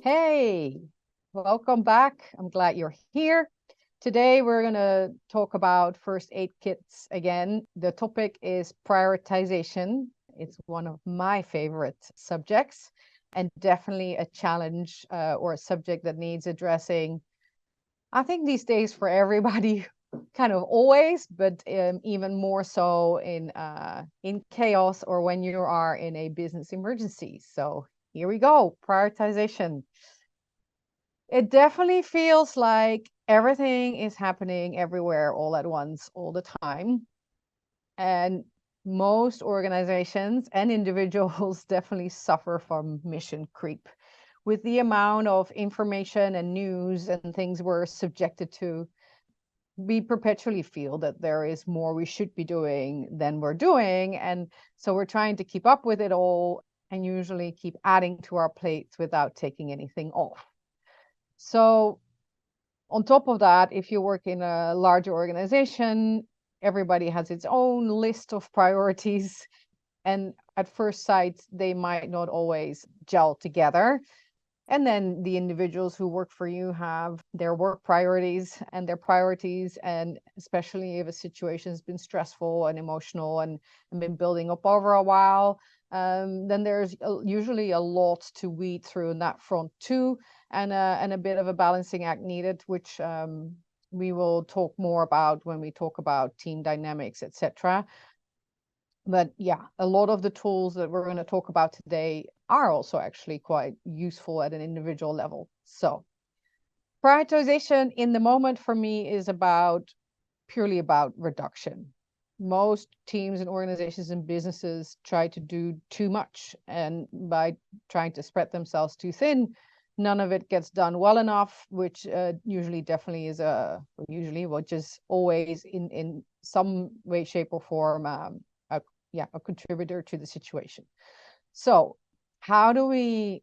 Hey, welcome back. I'm glad you're here. Today we're going to talk about first aid kits again. The topic is prioritization. It's one of my favorite subjects and definitely a challenge or a subject that needs addressing. I think these days for everybody, kind of always, but even more so in chaos or when you are in a business emergency. So here we go, prioritization. It definitely feels like everything is happening everywhere all at once, all the time. And most organizations and individuals definitely suffer from mission creep. With the amount of information and news and things we're subjected to, we perpetually feel that there is more we should be doing than we're doing. And so we're trying to keep up with it all and usually keep adding to our plates without taking anything off. So on top of that, if you work in a larger organization, everybody has its own list of priorities. And at first sight, they might not always gel together. And then the individuals who work for you have their work priorities and their priorities. And especially if a situation has been stressful and emotional and been building up over a while, then there's usually a lot to weed through in that front too, and a bit of a balancing act needed, which we will talk more about when we talk about team dynamics, etc. But yeah, a lot of the tools that we're going to talk about today are also actually quite useful at an individual level. So prioritization in the moment for me is purely about reduction. Most teams and organizations and businesses try to do too much, and by trying to spread themselves too thin, none of it gets done well enough, which usually definitely is which is always in some way, shape, or form a contributor to the situation. So how do we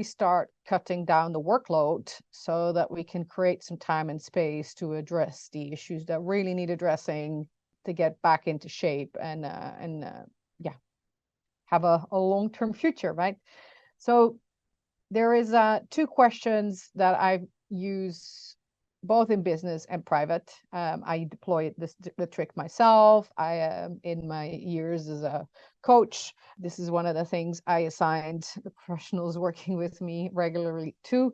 start cutting down the workload so that we can create some time and space to address the issues that really need addressing to get back into shape and have a long-term future, right? So there is two questions that I use both in business and private. I deploy the trick myself. In my years as a coach, this is one of the things I assigned the professionals working with me regularly too.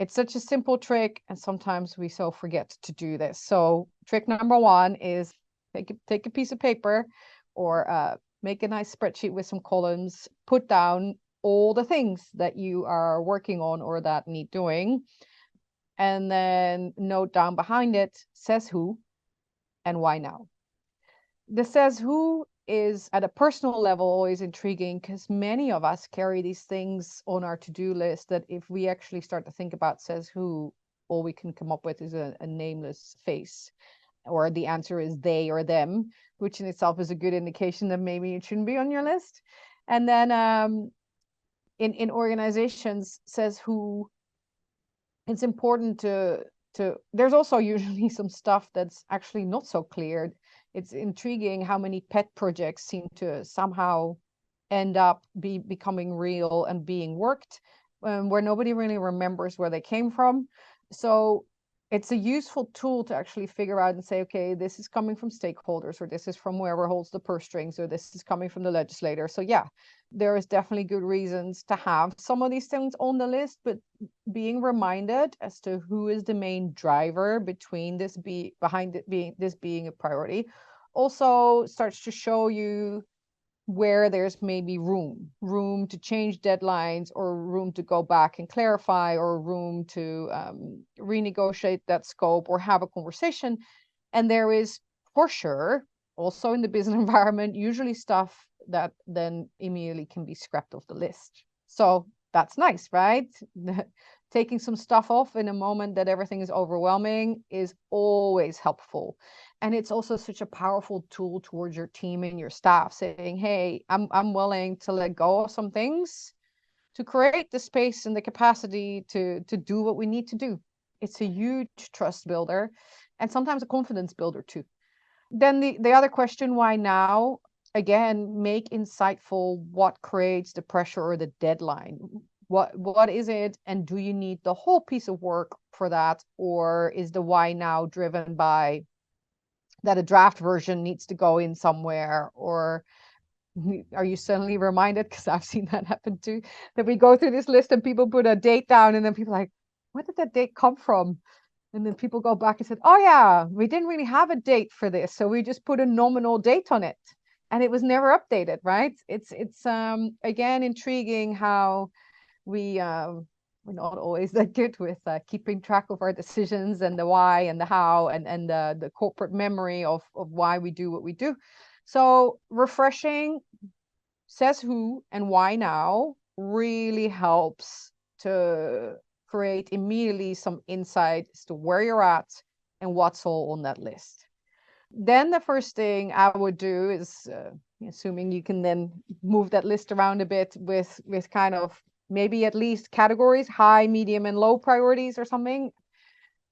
It's such a simple trick, and sometimes we so forget to do this. So trick number one is take a piece of paper or make a nice spreadsheet with some columns, put down all the things that you are working on or that need doing, and then note down behind it says who and why now. The says who is at a personal level always intriguing because many of us carry these things on our to-do list that if we actually start to think about says who, all we can come up with is a nameless face, or the answer is they or them, which in itself is a good indication that maybe it shouldn't be on your list. And then in organizations says who, it's important to there's also usually some stuff that's actually not so clear. It's intriguing how many pet projects seem to somehow end up becoming real and being worked, where nobody really remembers where they came from. So it's a useful tool to actually figure out and say, okay, this is coming from stakeholders, or this is from whoever holds the purse strings, or this is coming from the legislator. So yeah, there is definitely good reasons to have some of these things on the list, but being reminded as to who is the main driver behind this being a priority also starts to show you where there's maybe room to change deadlines, or room to go back and clarify, or room to renegotiate that scope or have a conversation. And there is for sure also in the business environment usually stuff that then immediately can be scrapped off the list. So that's nice, right? Taking some stuff off in a moment that everything is overwhelming is always helpful. And it's also such a powerful tool towards your team and your staff, saying, hey, I'm willing to let go of some things to create the space and the capacity to do what we need to do. It's a huge trust builder and sometimes a confidence builder too. Then the other question, why now? Again, make insightful what creates the pressure or the deadline. What is it, and do you need the whole piece of work for that, or is the why now driven by that a draft version needs to go in somewhere, or are you suddenly reminded, because I've seen that happen too, that we go through this list and people put a date down and then people are like, where did that date come from? And then people go back and said, oh yeah, we didn't really have a date for this, so we just put a nominal date on it, and it was never updated, right? It's again intriguing how we're not always that good with keeping track of our decisions and the why and the how and the corporate memory of why we do what we do. So refreshing says who and why now really helps to create immediately some insight as to where you're at and what's all on that list. Then the first thing I would do is, assuming you can then move that list around a bit with kind of maybe at least categories, high, medium, and low priorities or something.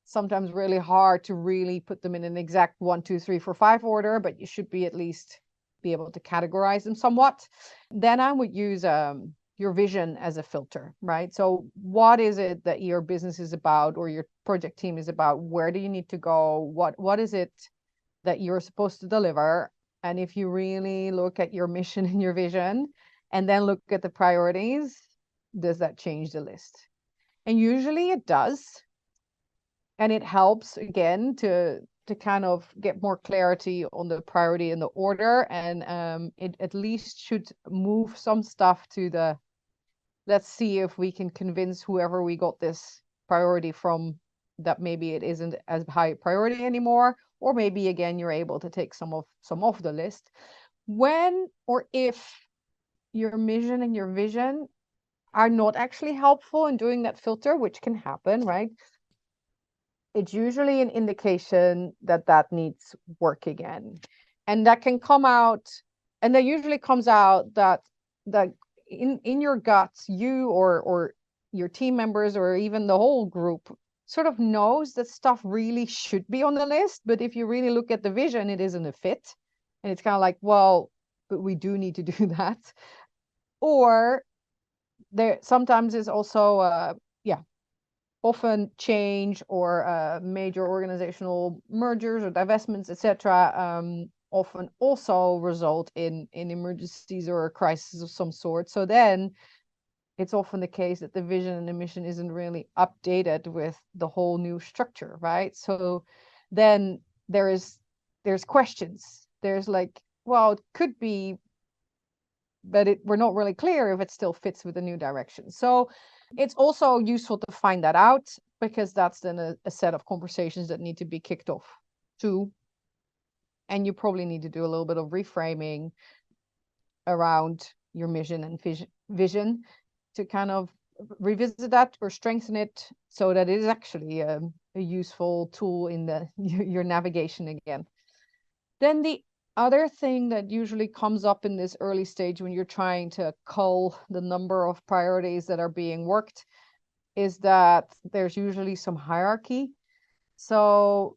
Sometimes really hard to really put them in an exact 1, 2, 3, 4, 5 order, but you should be at least be able to categorize them somewhat. Then I would use your vision as a filter, right? So what is it that your business is about or your project team is about? Where do you need to go? What is it that you're supposed to deliver? And if you really look at your mission and your vision and then look at the priorities, does that change the list? And usually it does. And it helps again to kind of get more clarity on the priority and the order. And it at least should move some stuff to the, let's see if we can convince whoever we got this priority from that maybe it isn't as high priority anymore, or maybe again you're able to take some off the list. When or if your mission and your vision are not actually helpful in doing that filter, which can happen, right? It's usually an indication that that needs work again. And that can come out, and that usually comes out that in your guts, you or your team members or even the whole group sort of knows that stuff really should be on the list. But if you really look at the vision, it isn't a fit. And it's kind of like, well, but we do need to do that. Or there sometimes is also often change or major organizational mergers or divestments, etc., often also result in emergencies or a crisis of some sort. So then it's often the case that the vision and the mission isn't really updated with the whole new structure, right? So then there's questions. There's like, well, it could be, but we're not really clear if it still fits with the new direction. So it's also useful to find that out, because that's then a set of conversations that need to be kicked off too. And you probably need to do a little bit of reframing around your mission and vision to kind of revisit that or strengthen it so that it is actually a useful tool in your navigation again. Then the other thing that usually comes up in this early stage when you're trying to cull the number of priorities that are being worked is that there's usually some hierarchy. So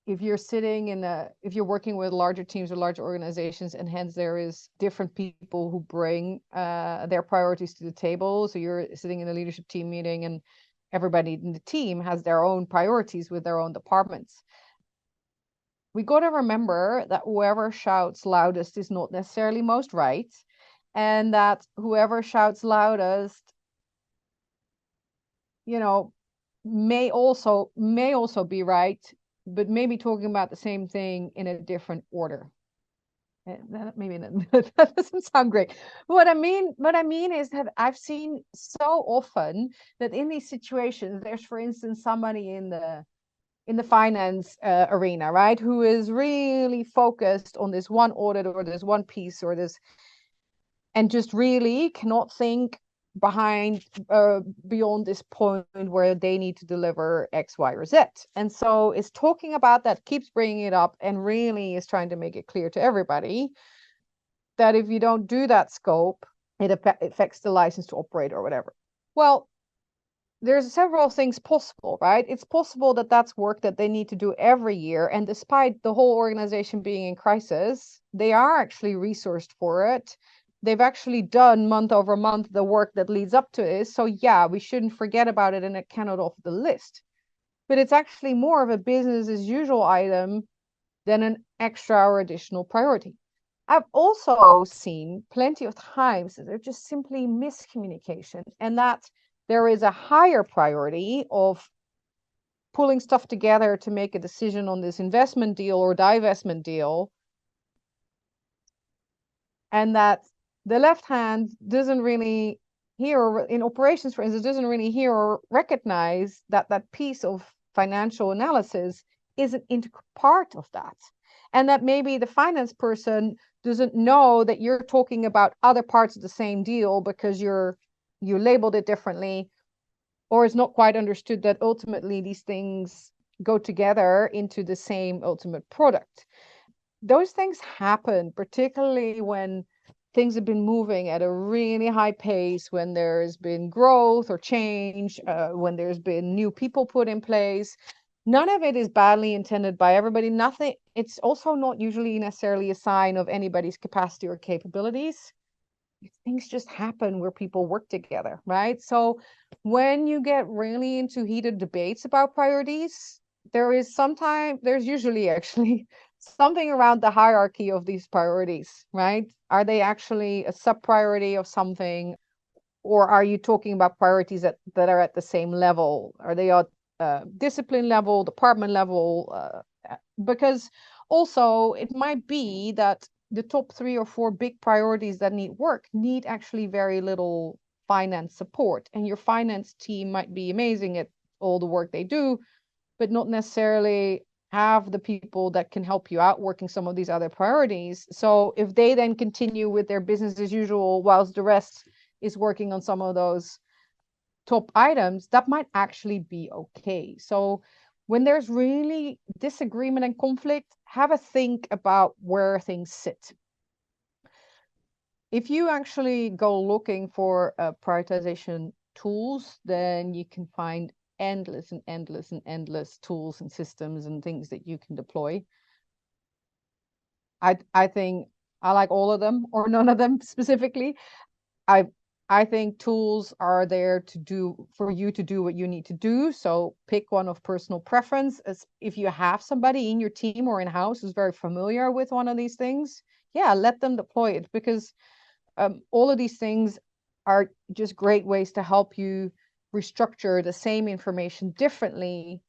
if you're if you're working with larger teams or larger organizations, and hence there is different people who bring their priorities to the table. So you're sitting in a leadership team meeting and everybody in the team has their own priorities with their own departments. We got to remember that whoever shouts loudest is not necessarily most right, and that whoever shouts loudest, may also be right, but maybe talking about the same thing in a different order. Maybe that doesn't sound great. What I mean is that I've seen so often that in these situations, there's, for instance, somebody in the finance arena, right, who is really focused on this one audit or this one piece or this, and just really cannot think beyond this point where they need to deliver X, Y, or Z. And so is talking about that, keeps bringing it up, and really is trying to make it clear to everybody that if you don't do that scope, it affects the license to operate or whatever. Well, there's several things possible, right? It's possible that that's work that they need to do every year. And despite the whole organization being in crisis, they are actually resourced for it. They've actually done month over month the work that leads up to it. So yeah, we shouldn't forget about it and it cannot off the list. But it's actually more of a business as usual item than an extra or additional priority. I've also seen plenty of times that there's just simply miscommunication and that there is a higher priority of pulling stuff together to make a decision on this investment deal or divestment deal, and that the left hand doesn't really hear, or in operations, for instance, doesn't really hear or recognize that that piece of financial analysis is an integral part of that. And that maybe the finance person doesn't know that you're talking about other parts of the same deal because you labeled it differently, or is not quite understood that ultimately these things go together into the same ultimate product. Those things happen, particularly when things have been moving at a really high pace, when there's been growth or change, when there's been new people put in place. None of it is badly intended by everybody. Nothing. It's also not usually necessarily a sign of anybody's capacity or capabilities. Things just happen where people work together, right? So when you get really into heated debates about priorities, there's usually actually something around the hierarchy of these priorities, right? Are they actually a sub priority of something, or are you talking about priorities that are at the same level? Are they at discipline level, department level? Because also it might be that the top 3 or 4 big priorities that need work need actually very little finance support, and your finance team might be amazing at all the work they do, but not necessarily have the people that can help you out working some of these other priorities. So if they then continue with their business as usual whilst the rest is working on some of those top items, that might actually be okay. So when there's really disagreement and conflict, have a think about where things sit. If you actually go looking for prioritization tools, then you can find endless and endless and endless tools and systems and things that you can deploy. I think I like all of them or none of them specifically. I think tools are there for you to do what you need to do. So pick one of personal preference. As if you have somebody in your team or in house who's very familiar with one of these things, yeah, let them deploy it, because all of these things are just great ways to help you restructure the same information differently,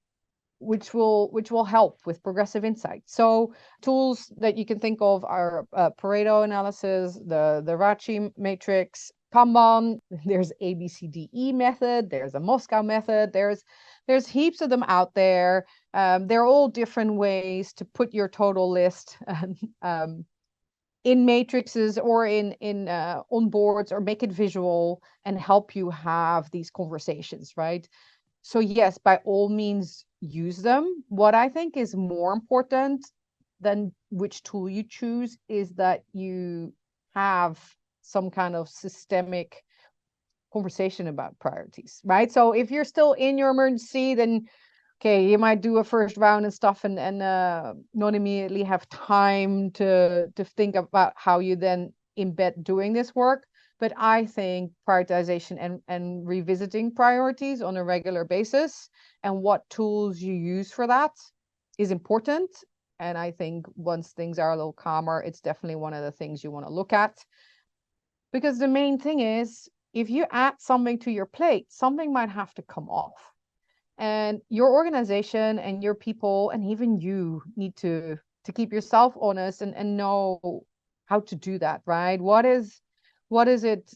which will help with progressive insight. So tools that you can think of are Pareto analysis, the Rachi matrix, Kanban. There's ABCDE method. There's a Moscow method. There's heaps of them out there. They're all different ways to put your total list in matrices or in on boards, or make it visual and help you have these conversations, right? So yes, by all means, use them. What I think is more important than which tool you choose is that you have some kind of systemic conversation about priorities, right? So if you're still in your emergency, then okay, you might do a first round and stuff, and not immediately have time to think about how you then embed doing this work. But I think prioritization and revisiting priorities on a regular basis and what tools you use for that is important. And I think once things are a little calmer, it's definitely one of the things you want to look at. Because the main thing is, if you add something to your plate, something might have to come off. And your organization and your people and even you need to keep yourself honest and know how to do that, right? What is it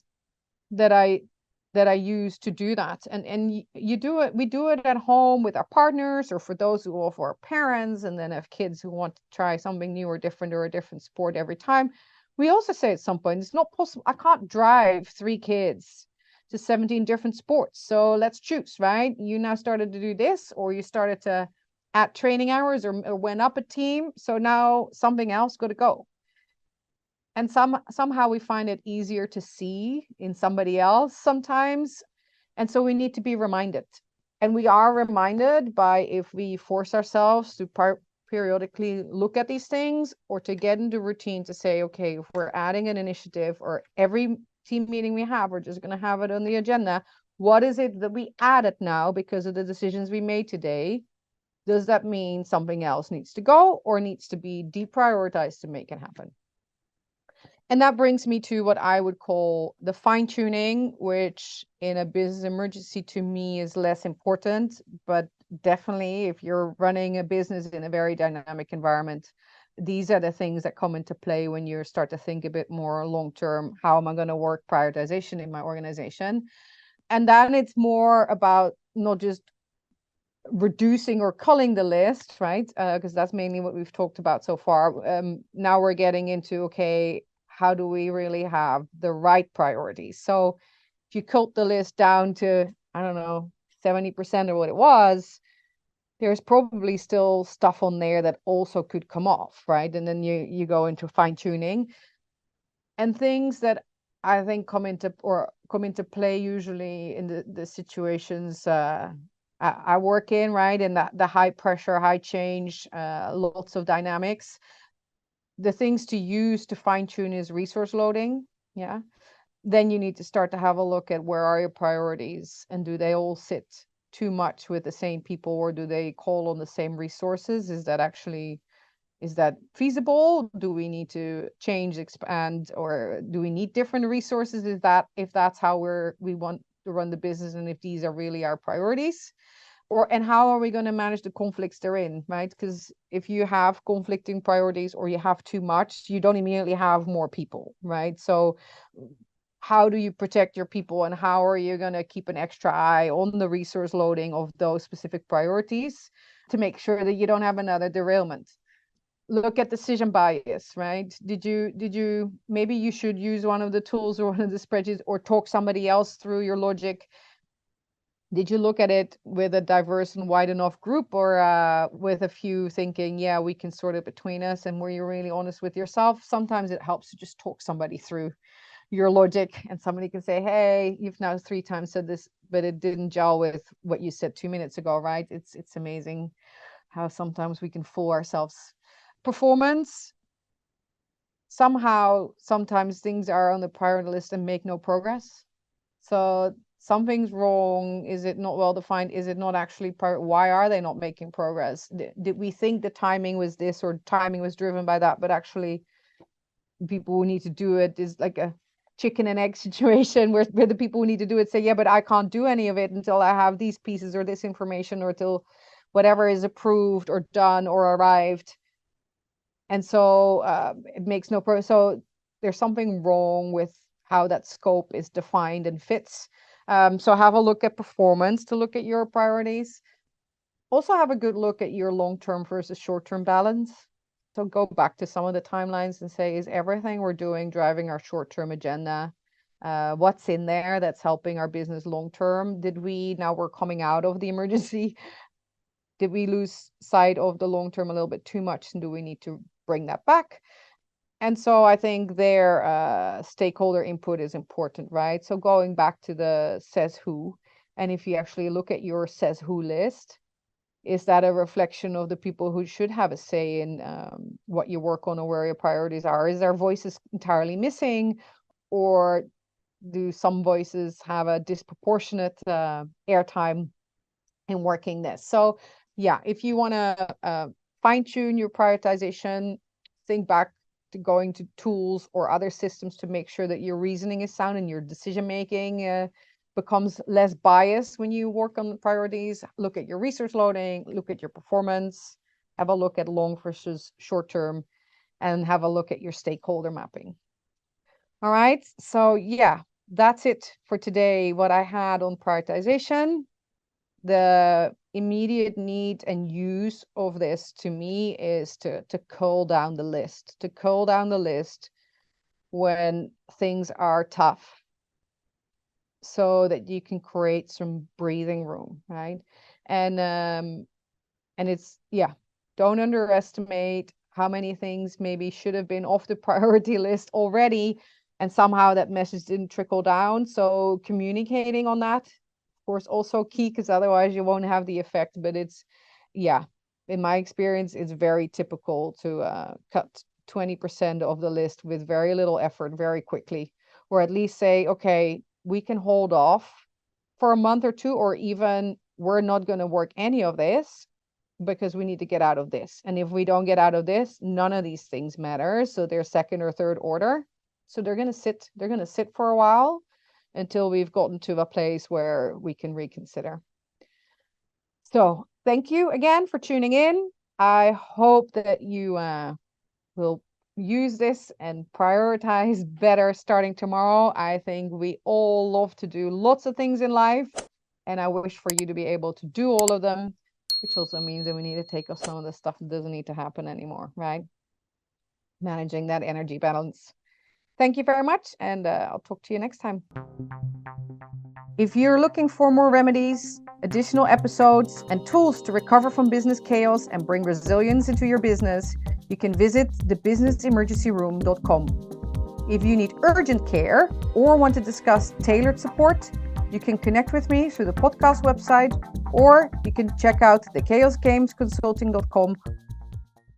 that I use to do that? And you do it, we do it at home with our partners, or for those who are for our parents and then have kids who want to try something new or different, or a different sport every time. We also say at some point, it's not possible. I can't drive 3 kids to 17 different sports. So let's choose, right? You now started to do this, or you started to add training hours, or went up a team. So now something else got to go. And somehow we find it easier to see in somebody else sometimes. And so we need to be reminded. And we are reminded by if we force ourselves to periodically look at these things, or to get into routine to say, okay, if we're adding an initiative, or every team meeting we have, we're just going to have it on the agenda. What is it that we added now because of the decisions we made today? Does that mean something else needs to go or needs to be deprioritized to make it happen? And that brings me to what I would call the fine tuning, which in a business emergency to me is less important. But definitely, if you're running a business in a very dynamic environment, these are the things that come into play when you start to think a bit more long term. How am I going to work prioritization in my organization? And then it's more about not just reducing or culling the list, right? Because that's mainly what we've talked about so far. Now we're getting into, okay, how do we really have the right priorities? So if you cut the list down to, I don't know, 70% of what it was, there's probably still stuff on there that also could come off, right? And then you go into fine tuning, and things that I think come into play usually in the situations I work in, right? And the high pressure, high change, lots of dynamics. The things to use to fine tune is resource loading. Yeah. Then you need to start to have a look at where are your priorities, and do they all sit too much with the same people, or do they call on the same resources? Is that feasible? Do we need to change, expand, or do we need different resources? If that's how we want to run the business, and if these are really our priorities? And how are we going to manage the conflicts therein, right? Because if you have conflicting priorities, or you have too much, you don't immediately have more people, right? So how do you protect your people, and how are you going to keep an extra eye on the resource loading of those specific priorities to make sure that you don't have another derailment? Look at decision bias, right? Did you maybe you should use one of the tools or one of the spreadsheets, or talk somebody else through your logic. Did you look at it with a diverse and wide enough group, or with a few thinking, yeah, we can sort it between us? And were you really honest with yourself? Sometimes it helps to just talk somebody through your logic, and somebody can say, hey, you've now 3 times said this, but it didn't gel with what you said 2 minutes ago, right? It's amazing how sometimes we can fool ourselves. Performance, somehow sometimes things are on the priority list and make no progress. So something's wrong. Is it not well defined? Is it not actually why are they not making progress? Did we think the timing was this, or timing was driven by that, but actually people who need to do it is like a chicken and egg situation, where the people who need to do it say, yeah, but I can't do any of it until I have these pieces or this information, or till whatever is approved or done or arrived. And so it makes no progress. So there's something wrong with how that scope is defined and fits. So have a look at performance to look at your priorities. Also have a good look at your long-term versus short-term balance. So go back to some of the timelines and say, is everything we're doing driving our short-term agenda? What's in there that's helping our business long-term? Now we're coming out of the emergency, did we lose sight of the long-term a little bit too much? And do we need to bring that back? And so I think their stakeholder input is important, right? So going back to the says who, and if you actually look at your says who list, is that a reflection of the people who should have a say in what you work on or where your priorities are? Is their voices entirely missing, or do some voices have a disproportionate airtime in working this? So yeah, if you want to fine tune your prioritization, think back to going to tools or other systems to make sure that your reasoning is sound and your decision making becomes less biased when you work on the priorities. Look at your resource loading, look at your performance, have a look at long versus short term, and have a look at your stakeholder mapping. All right, so yeah, that's it for today, what I had on prioritization. The immediate need and use of this to me is to cull down the list when things are tough, so that you can create some breathing room, right? And it's, yeah, don't underestimate how many things maybe should have been off the priority list already, and somehow that message didn't trickle down. So communicating on that course, also key, because otherwise you won't have the effect. But it's, yeah, in my experience, it's very typical to cut 20% of the list with very little effort very quickly, or at least say, okay, we can hold off for a month or two, or even we're not going to work any of this because we need to get out of this. And if we don't get out of this, none of these things matter. So they're second or third order. So they're going to sit for a while until we've gotten to a place where we can reconsider. So thank you again for tuning in. I hope that you will use this and prioritize better starting tomorrow. I think we all love to do lots of things in life, and I wish for you to be able to do all of them, which also means that we need to take off some of the stuff that doesn't need to happen anymore, right? Managing that energy balance. Thank you very much, and I'll talk to you next time. If you're looking for more remedies, additional episodes, and tools to recover from business chaos and bring resilience into your business, you can visit thebusinessemergencyroom.com. If you need urgent care or want to discuss tailored support, you can connect with me through the podcast website, or you can check out thechaosgamesconsulting.com